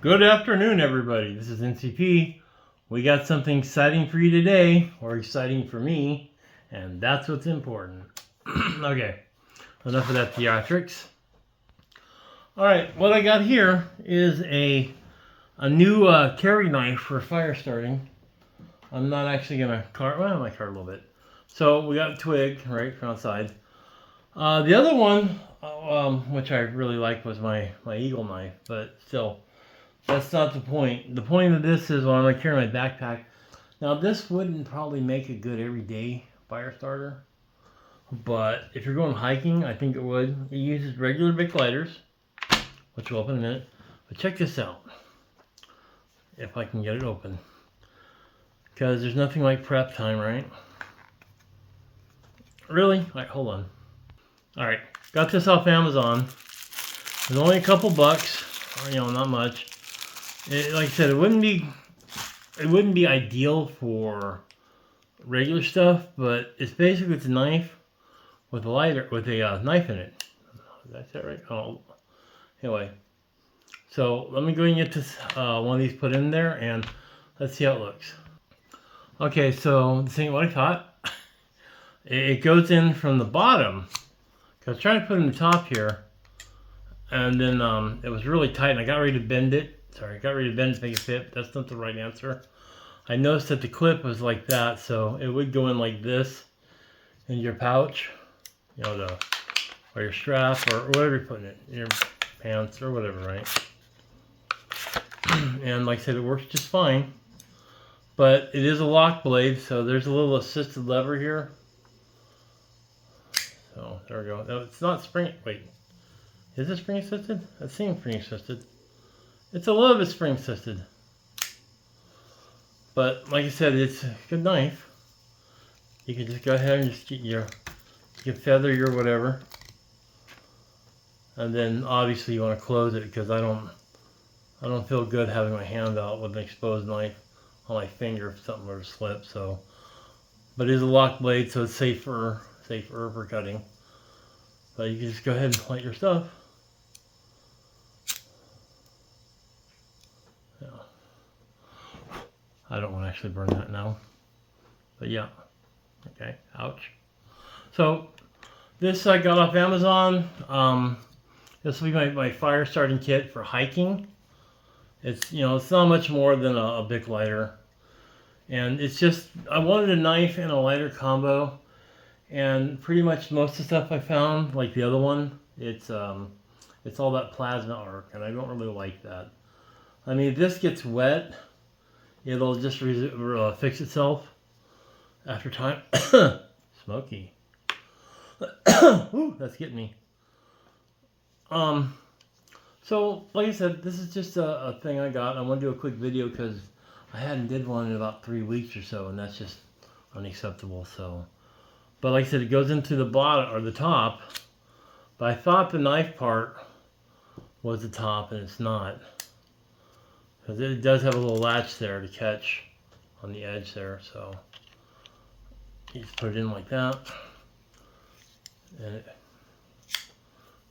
Good afternoon, everybody. This is NCP. We got something exciting for you today, or exciting for me, and that's what's important. Okay, enough of that theatrics. All right, what I got here is a new carry knife for fire starting. I'm not actually gonna carve. Well, I might carve a little bit. So we got a twig right from outside. The other one, which I really like, was my eagle knife, but still. That's not the point. The point of this is when I'm going to carry my backpack. Now, this wouldn't probably make a good everyday fire starter, but if you're going hiking, I think it would. It uses regular Bic lighters, which we'll open in a minute. But check this out, if I can get it open, because there's nothing like prep time, right? Really? All right, hold on. All right, got this off Amazon. It's only a couple bucks, not much. Like I said, it wouldn't be ideal for regular stuff, but it's basically a knife with a knife in it. That's that right? Oh, anyway. So let me go and get this one of these put in there, and let's see how it looks. Okay, so this ain't what I thought. It goes in from the bottom. Cause I was trying to put it in the top here, and then it was really tight, and I got ready to bend it. Sorry, I got ready to bend it to make it fit. That's not the right answer. I noticed that the clip was like that, so it would go in like this in your pouch, or your strap, or whatever you're putting it, in your pants or whatever, right? And like I said, it works just fine. But it is a lock blade, so there's a little assisted lever here. So there we go. No, it's not spring. Wait, is it spring assisted? It seems spring assisted. It's a little bit spring assisted. But like I said, it's a good knife. You can just go ahead and just get you can feather your whatever. And then obviously you want to close it, because I don't feel good having my hand out with an exposed knife on my finger if something were to slip. So, but it is a lock blade, so it's safer for cutting. But you can just go ahead and light your stuff. Yeah. I don't want to actually burn that now. But yeah. Okay. Ouch. So this I got off Amazon. This will be my fire starting kit for hiking. It's it's not much more than a Bic lighter, and it's just I wanted a knife and a lighter combo, and pretty much most of the stuff I found, like the other one, it's all that plasma arc, and I don't really like that. I mean, if this gets wet, it'll just fix itself after time. Smoky. Ooh, that's getting me. So like I said, this is just a thing I got. I want to do a quick video because I hadn't did one in about 3 weeks or so, and that's just unacceptable. So, but like I said, it goes into the bottom or the top. But I thought the knife part was the top, and it's not, because it does have a little latch there to catch on the edge there. So you just put it in like that, and it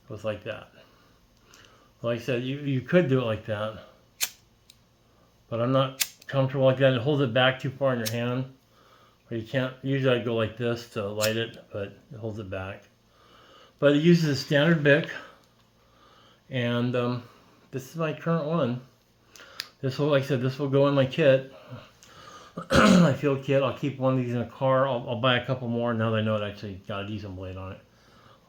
goes like that. Like I said, you could do it like that, but I'm not comfortable like that. It holds it back too far in your hand, or you can't. Usually I go like this to light it, but it holds it back. But it uses a standard Bic, and this is my current one. This will, like I said, this will go in my kit, my field kit. I'll keep one of these in a car. I'll buy a couple more now that I know it actually got a decent blade on it.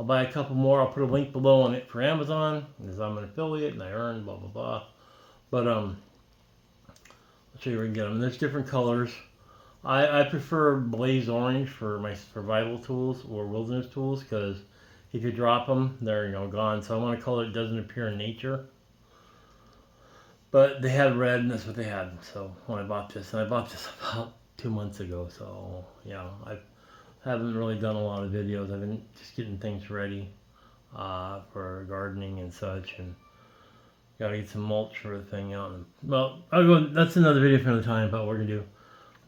I'll buy a couple more. I'll put a link below on it for Amazon, because I'm an affiliate and I earn blah blah blah. But I'll show you where you can get them. There's different colors. I prefer blaze orange for my survival tools or wilderness tools, because if you drop them, they're gone. So I want a color that doesn't appear in nature. But they had red, and that's what they had. So when I bought this, and I bought this about 2 months ago. So yeah, I haven't really done a lot of videos. I've been just getting things ready for gardening and such, and gotta get some mulch for the thing out. And, well, that's another video for another time about what we're gonna do.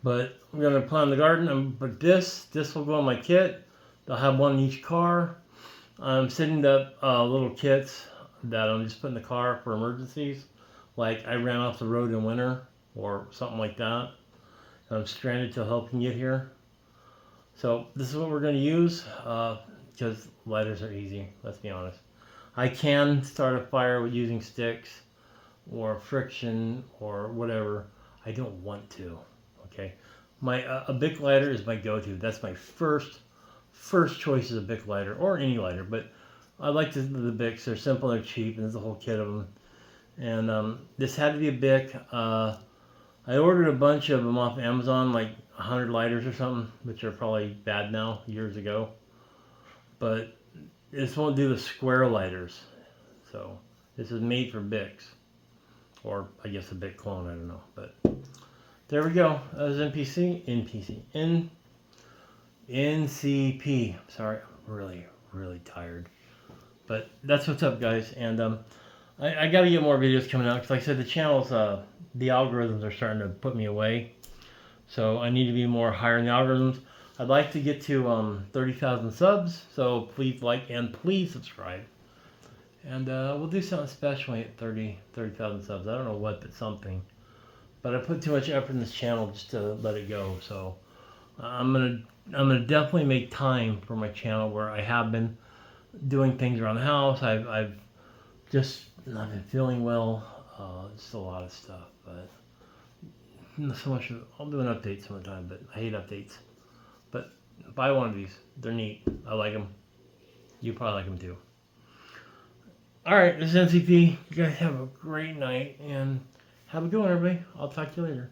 But I'm gonna plant the garden. But this will go in my kit. I'll have one in each car. I'm setting up little kits that I'm just putting in the car for emergencies. like I ran off the road in winter or something like that, and I'm stranded till help can get here. So this is what we're going to use because lighters are easy, let's be honest. I can start a fire with using sticks or friction or whatever. I don't want to. Okay, my a Bic lighter is my go-to. That's my first choice is a Bic lighter or any lighter. But I like the Bics. They're simple, they're cheap, and there's a whole kit of them. And this had to be a Bic. I ordered a bunch of them off Amazon, like 100 lighters or something, which are probably bad now, years ago. But this won't do the square lighters. So this is made for Bics. Or I guess a Bic clone, I don't know. But there we go. That was NCP. Sorry, I'm really tired. But that's what's up, guys. And I got to get more videos coming out because, like I said, the channel's the algorithms are starting to put me away. So I need to be more higher in the algorithms. I'd like to get to 30,000 subs. So please like and please subscribe. And we'll do something special at 30,000 subs. I don't know what, but something. But I put too much effort in this channel just to let it go. So I'm gonna definitely make time for my channel where I have been doing things around the house. I've just not been feeling well. Just a lot of stuff, but not so much. I'll do an update sometime, but I hate updates. But buy one of these. They're neat. I like them. You probably like them too. All right, this is NCP. You guys have a great night and have a good one, everybody. I'll talk to you later.